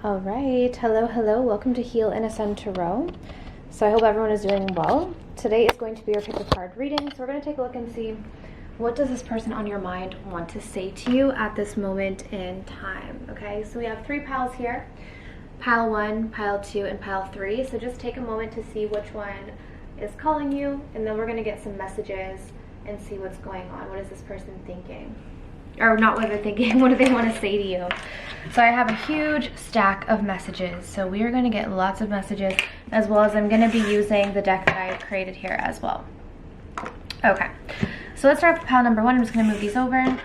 All right, hello, welcome to Heal and Ascend Tarot. So I hope everyone is doing well. Today is going to be our pick a card reading. So we're going to take a look and see what does this person on your mind want to say to you at this moment in time. Okay, so we have three piles here, pile 1, pile 2, and pile 3. So just take a moment to see which one is calling you, and then we're going to get some messages and see what's going on. What is this person thinking? Or not what they're thinking, what do they want to say to you? So I have a huge stack of messages. So we are going to get lots of messages, as well as I'm going to be using the deck that I created here as well. Okay, so let's start with pile number 1. I'm just going to move these over.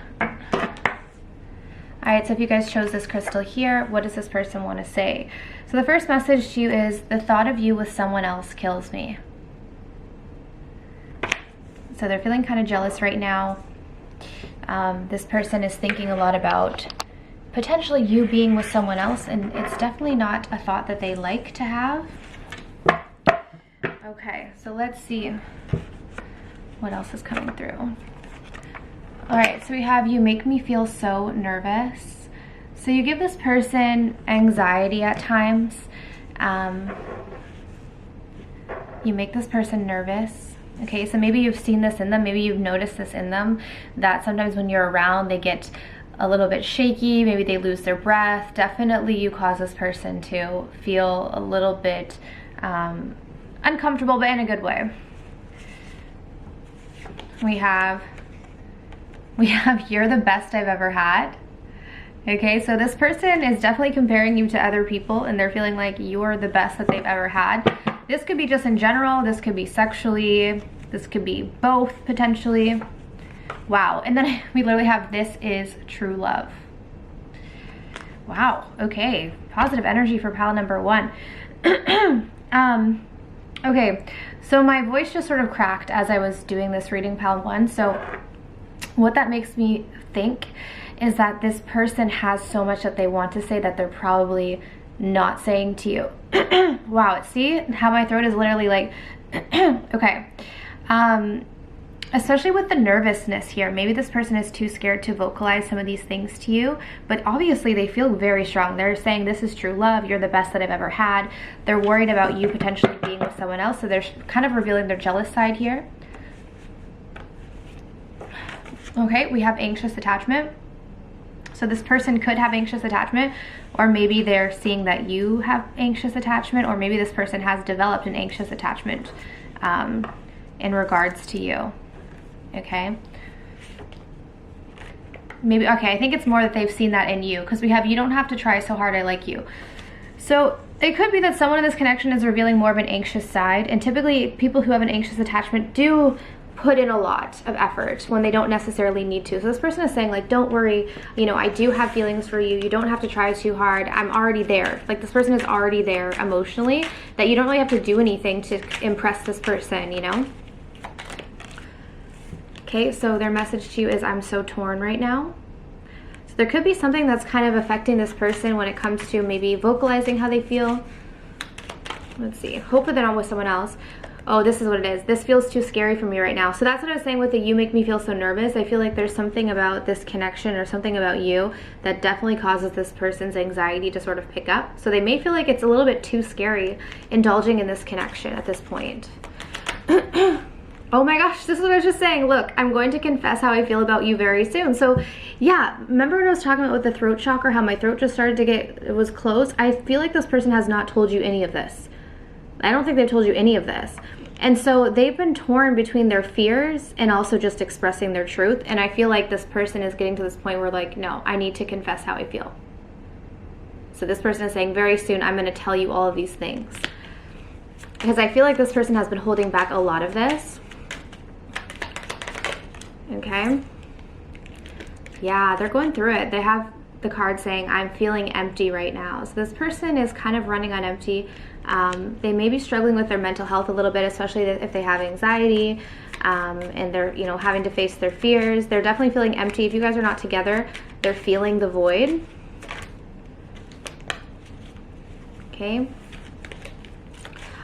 Alright, so if you guys chose this crystal here, what does this person want to say? So the first message to you is, the thought of you with someone else kills me. So they're feeling kind of jealous right now. This person is thinking a lot about potentially you being with someone else, and it's definitely not a thought that they like to have. Okay, so let's see what else is coming through. Alright, so we have, you make me feel so nervous. So you give this person anxiety at times. You make this person nervous. Okay, so maybe you've seen this in them, maybe you've noticed this in them, that sometimes when you're around they get a little bit shaky, maybe they lose their breath. Definitely you cause this person to feel a little bit uncomfortable, but in a good way. We have you're the best I've ever had. Okay, so this person is definitely comparing you to other people, and they're feeling like you're the best that they've ever had. This could be just in general, this could be sexually, this could be both potentially. Wow, and then we literally have, this is true love. Wow, okay, positive energy for pile number 1. Okay, so my voice just sort of cracked as I was doing this reading pile 1, so what that makes me think is that this person has so much that they want to say that they're probably not saying to you. Wow, see how my throat is literally like okay. Especially with the nervousness here, maybe this person is too scared to vocalize some of these things to you, but obviously they feel very strong. They're saying, this is true love, you're the best that I've ever had. They're worried about you potentially being with someone else, so they're kind of revealing their jealous side here. Okay, we have anxious attachment. So this person could have anxious attachment, or maybe they're seeing that you have anxious attachment, or maybe this person has developed an anxious attachment in regards to you. Okay. Maybe, okay, I think it's more that they've seen that in you, because we have, you don't have to try so hard, I like you. So it could be that someone in this connection is revealing more of an anxious side, and typically people who have an anxious attachment do put in a lot of effort when they don't necessarily need to. So this person is saying, like, don't worry, you know, I do have feelings for you. You don't have to try too hard. I'm already there. Like, this person is already there emotionally, that you don't really have to do anything to impress this person, you know? Okay, so their message to you is, I'm so torn right now. So there could be something that's kind of affecting this person when it comes to maybe vocalizing how they feel. Let's see. Hopefully they're not with someone else. Oh, this is what it is. This feels too scary for me right now. So that's what I was saying with the you make me feel so nervous. I feel like there's something about this connection or something about you that definitely causes this person's anxiety to sort of pick up. So they may feel like it's a little bit too scary indulging in this connection at this point. Oh my gosh, this is what I was just saying. Look, I'm going to confess how I feel about you very soon. So yeah, remember when I was talking about with the throat chakra, how my throat just started to get, it was closed? I feel like this person has not told you any of this. I don't think they've told you any of this. And so they've been torn between their fears and also just expressing their truth. And I feel like this person is getting to this point where, like, no, I need to confess how I feel. So this person is saying, very soon I'm going to tell you all of these things. Because I feel like this person has been holding back a lot of this. Okay. Yeah, they're going through it. They have the card saying, I'm feeling empty right now. So this person is kind of running on empty. They may be struggling with their mental health a little bit, especially if they have anxiety, and they're, you know, having to face their fears. They're definitely feeling empty. If you guys are not together, they're feeling the void. Okay.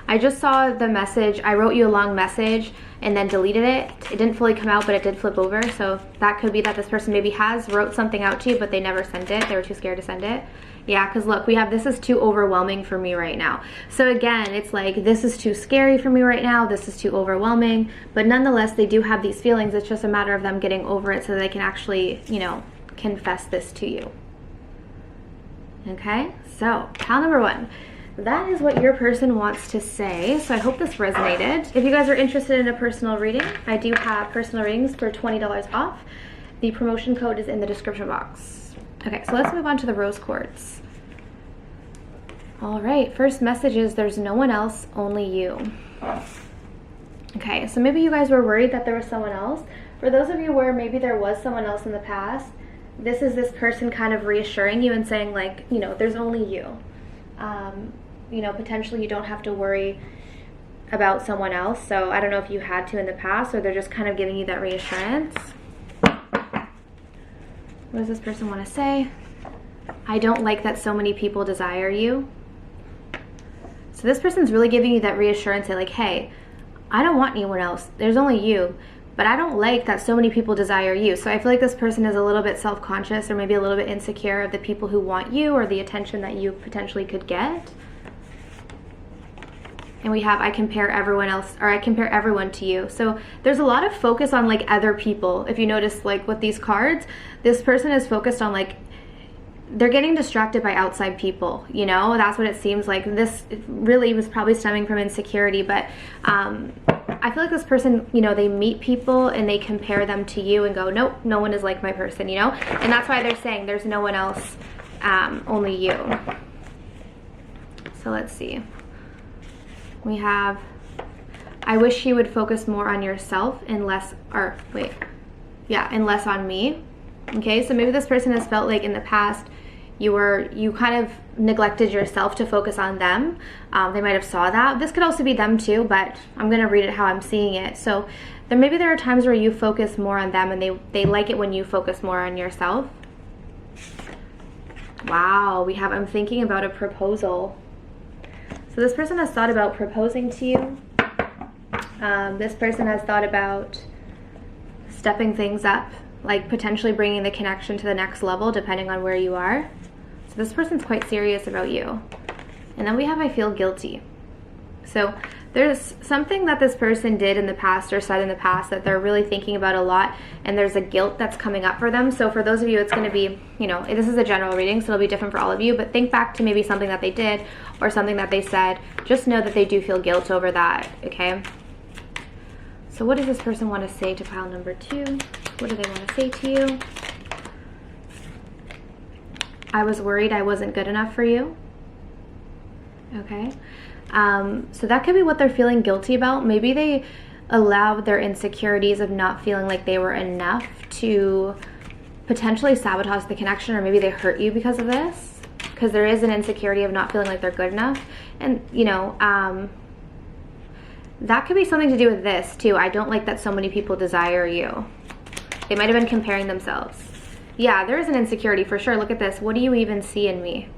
I just saw the message. I wrote you a long message and then deleted it. It didn't fully come out, but it did flip over. So that could be that this person maybe wrote something out to you, but they never sent it. They were too scared to send it. Yeah, because look, we have this is too overwhelming for me right now. So again, it's like this is too scary for me right now. This is too overwhelming. But nonetheless, they do have these feelings. It's just a matter of them getting over it so they can actually, you know, confess this to you. Okay, so pile number 1. That is what your person wants to say. So I hope this resonated. If you guys are interested in a personal reading, I do have personal readings for $20 off. The promotion code is in the description box. Okay, so let's move on to the rose quartz. All right, first message is there's no one else, only you. Okay, so maybe you guys were worried that there was someone else. For those of you where maybe there was someone else in the past, this is this person kind of reassuring you and saying like, you know, there's only you. You know, potentially you don't have to worry about someone else. So I don't know if you had to in the past, or they're just kind of giving you that reassurance. What does this person want to say? I don't like that so many people desire you. So this person's really giving you that reassurance that like, hey, I don't want anyone else. There's only you. But I don't like that so many people desire you. So I feel like this person is a little bit self-conscious or maybe a little bit insecure of the people who want you or the attention that you potentially could get. And we have I compare everyone else, or I compare everyone to you. So there's a lot of focus on like other people. If you notice like with these cards, this person is focused on like, they're getting distracted by outside people, you know? That's what it seems like. This really was probably stemming from insecurity, but I feel like this person, you know, they meet people and they compare them to you and go, nope, no one is like my person, you know? And that's why they're saying there's no one else, only you. So let's see. We have, I wish you would focus more on yourself and less, or wait, yeah, and less on me. Okay, so maybe this person has felt like in the past you kind of neglected yourself to focus on them. They might have saw that. This could also be them too, but I'm gonna read it how I'm seeing it. So maybe there are times where you focus more on them and they like it when you focus more on yourself. Wow, we have, I'm thinking about a proposal. So this person has thought about proposing to you. This person has thought about stepping things up, like potentially bringing the connection to the next level depending on where you are. So this person's quite serious about you. And then we have I feel guilty. So there's something that this person did in the past or said in the past that they're really thinking about a lot, and there's a guilt that's coming up for them. So for those of you, it's going to be, you know, this is a general reading, so it'll be different for all of you, but think back to maybe something that they did or something that they said. Just know that they do feel guilt over that, okay? So what does this person want to say to pile number 2? What do they want to say to you? I was worried I wasn't good enough for you. Okay. So that could be what they're feeling guilty about. Maybe they allowed their insecurities of not feeling like they were enough to potentially sabotage the connection, or maybe they hurt you because of this, because there is an insecurity of not feeling like they're good enough. And, you know, that could be something to do with this too. I don't like that so many people desire you. They might have been comparing themselves. Yeah, there is an insecurity for sure. Look at this. What do you even see in me?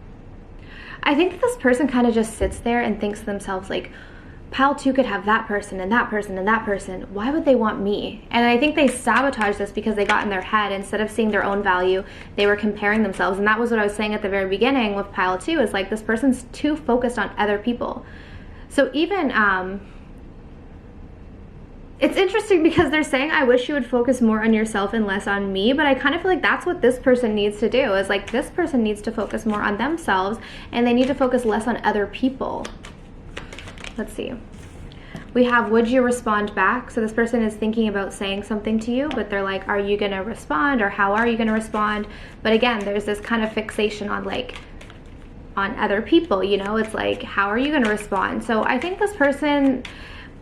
I think that this person kind of just sits there and thinks to themselves like, pile 2 could have that person and that person and that person. Why would they want me? And I think they sabotage this because they got in their head. Instead of seeing their own value, they were comparing themselves. And that was what I was saying at the very beginning with pile 2, is like this person's too focused on other people. So even, it's interesting because they're saying, I wish you would focus more on yourself and less on me, but I kind of feel like that's what this person needs to do, is like this person needs to focus more on themselves and they need to focus less on other people. Let's see. We have, would you respond back? So this person is thinking about saying something to you, but they're like, are you going to respond, or how are you going to respond? But again, there's this kind of fixation on like, on other people, you know, it's like, how are you going to respond? So I think this person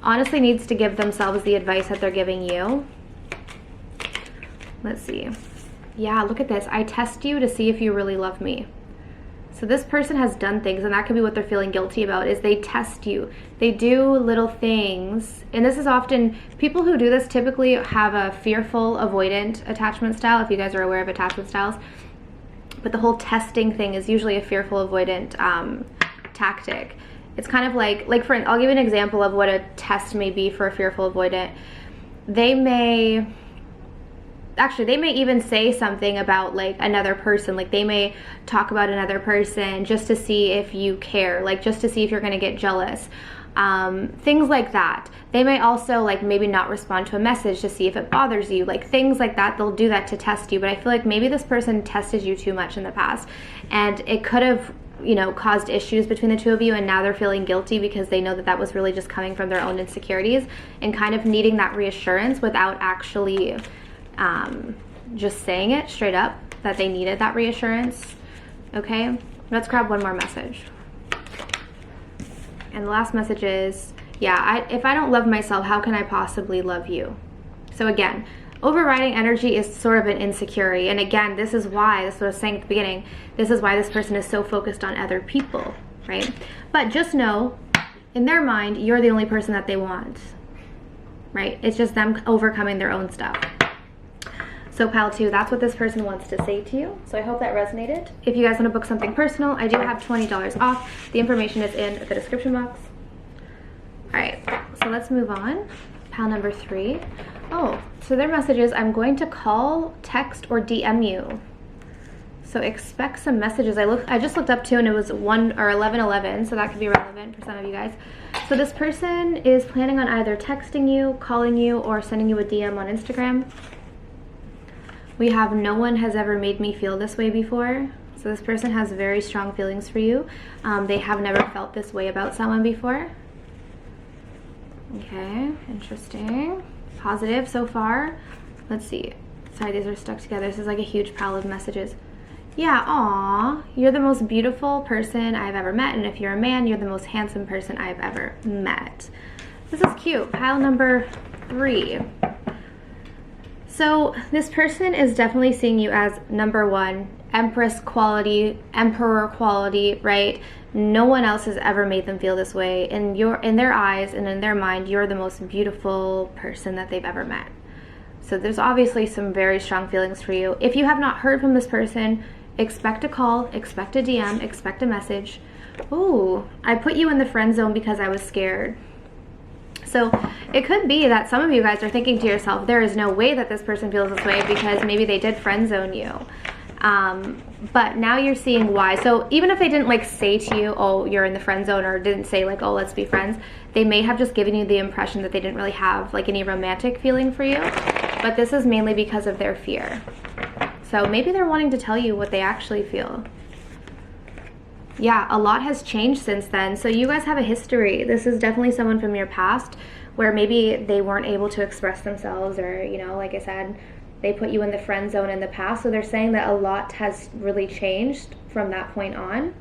honestly needs to give themselves the advice that they're giving you. Let's see. Yeah, look at this. I test you to see if you really love me. So this person has done things, and that could be what they're feeling guilty about, is they test you. They do little things, and this is often, people who do this typically have a fearful, avoidant attachment style, if you guys are aware of attachment styles. But the whole testing thing is usually a fearful, avoidant tactic. It's kind of like I'll give you an example of what a test may be for a fearful avoidant. They may even say something about like another person. Like they may talk about another person just to see if you care, like just to see if you're going to get jealous. Things like that. They may also like maybe not respond to a message to see if it bothers you, like things like that. They'll do that to test you. But I feel like maybe this person tested you too much in the past, and it could have, you know, caused issues between the two of you, and now they're feeling guilty because they know that that was really just coming from their own insecurities and kind of needing that reassurance without actually just saying it straight up that they needed that reassurance. Okay, let's grab one more message. And the last message is, yeah, if I don't love myself, how can I possibly love you? So again, overriding energy is sort of an insecurity. And again, this is what I was saying at the beginning, this is why this person is so focused on other people, right? But just know, in their mind, you're the only person that they want, right? It's just them overcoming their own stuff. So pile 2, that's what this person wants to say to you. So I hope that resonated. If you guys want to book something personal, I do have $20 off. The information is in the description box. All right, so let's move on. Pile number 3. Oh, so their message is, I'm going to call, text, or DM you. So expect some messages. I just looked up too, and it was 1 or 11:11, so that could be relevant for some of you guys. So this person is planning on either texting you, calling you, or sending you a DM on Instagram. We have, no one has ever made me feel this way before. So this person has very strong feelings for you. They have never felt this way about someone before. Okay, interesting. Positive so far. Let's see. Sorry, these are stuck together. This is like a huge pile of messages. Yeah, aw, you're the most beautiful person I've ever met. And if you're a man, you're the most handsome person I've ever met. This is cute. Pile number 3. So this person is definitely seeing you as number 1, Empress quality, Emperor quality, right? No one else has ever made them feel this way. In their eyes and in their mind, you're the most beautiful person that they've ever met. So there's obviously some very strong feelings for you. If you have not heard from this person, expect a call, expect a DM, expect a message. Ooh, I put you in the friend zone because I was scared. So it could be that some of you guys are thinking to yourself, there is no way that this person feels this way because maybe they did friend zone you. But now you're seeing why. So even if they didn't like say to you, oh, you're in the friend zone, or didn't say like, oh, let's be friends, they may have just given you the impression that they didn't really have like any romantic feeling for you. But this is mainly because of their fear. So maybe they're wanting to tell you what they actually feel. Yeah, a lot has changed since then. So you guys have a history. This is definitely someone from your past where maybe they weren't able to express themselves, or, you know, like I said, they put you in the friend zone in the past. So they're saying that a lot has really changed from that point on.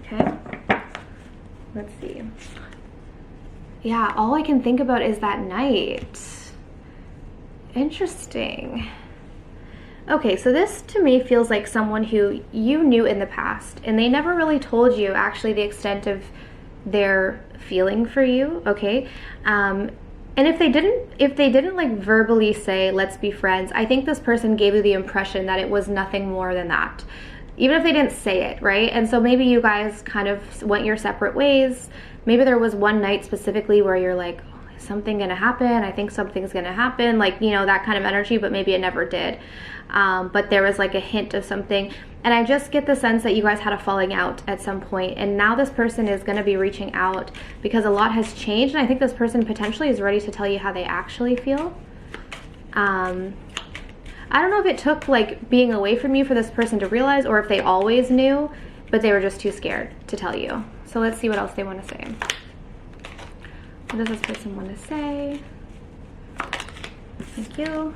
Okay. Let's see. Yeah, all I can think about is that night. Interesting. Okay, so this to me feels like someone who you knew in the past, and they never really told you actually the extent of their feeling for you, okay? And if they didn't like verbally say, let's be friends, I think this person gave you the impression that it was nothing more than that. Even if they didn't say it, right? And so maybe you guys kind of went your separate ways. Maybe there was one night specifically where you're like, is something gonna happen? I think something's gonna happen, like, you know, that kind of energy, but maybe it never did. But there was like a hint of something. And I just get the sense that you guys had a falling out at some point, and now this person is going to be reaching out because a lot has changed, and I think this person potentially is ready to tell you how they actually feel. I don't know if it took like being away from you for this person to realize, or if they always knew, but they were just too scared to tell you. So let's see what else they want to say. What does this person want to say? Thank you.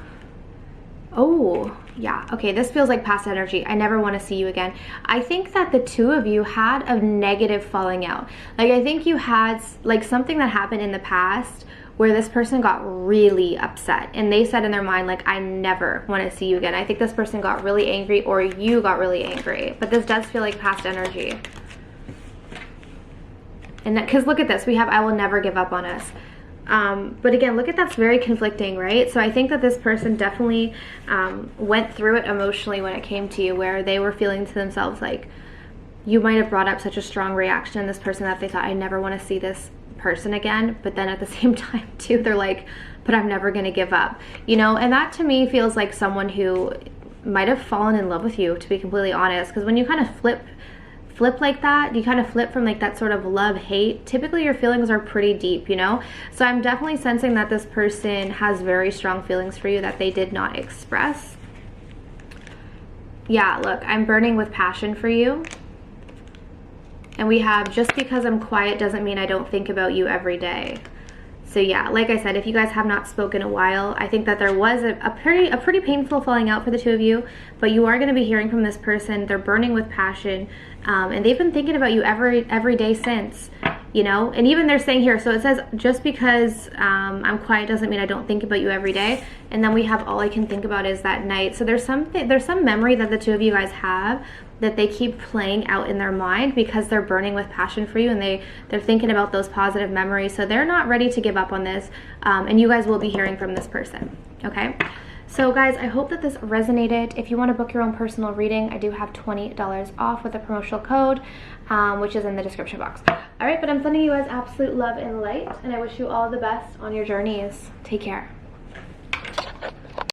Oh, yeah. Okay, this feels like past energy. I never want to see you again. I think that the two of you had a negative falling out. Like, I think you had like something that happened in the past where this person got really upset, and they said in their mind, like, I never want to see you again. I think this person got really angry, or you got really angry. But this does feel like past energy. And that, because look at this, we have I will never give up on us. But again, look at that's very conflicting, right? So I think that this person definitely went through it emotionally when it came to you, where they were feeling to themselves like, you might have brought up such a strong reaction in this person that they thought, I never want to see this person again. But then at the same time too, they're like, but I'm never going to give up, you know? And that to me feels like someone who might have fallen in love with you, to be completely honest. Because when you kind of flip like that, you kind of flip from like that sort of love-hate, typically your feelings are pretty deep, you know? So I'm definitely sensing that this person has very strong feelings for you that they did not express. Yeah, look, I'm burning with passion for you. And we have, just because I'm quiet doesn't mean I don't think about you every day. So yeah, like I said, if you guys have not spoken in a while, I think that there was a pretty painful falling out for the two of you, but you are going to be hearing from this person. They're burning with passion, and they've been thinking about you every day since, you know? And even they're saying here, so it says, just because I'm quiet doesn't mean I don't think about you every day. And then we have, all I can think about is that night. So there's some memory that the two of you guys have that they keep playing out in their mind because they're burning with passion for you, and they're thinking about those positive memories. So they're not ready to give up on this, and you guys will be hearing from this person, okay? So guys, I hope that this resonated. If you want to book your own personal reading, I do have $20 off with a promotional code, which is in the description box. All right, but I'm sending you guys absolute love and light, and I wish you all the best on your journeys. Take care.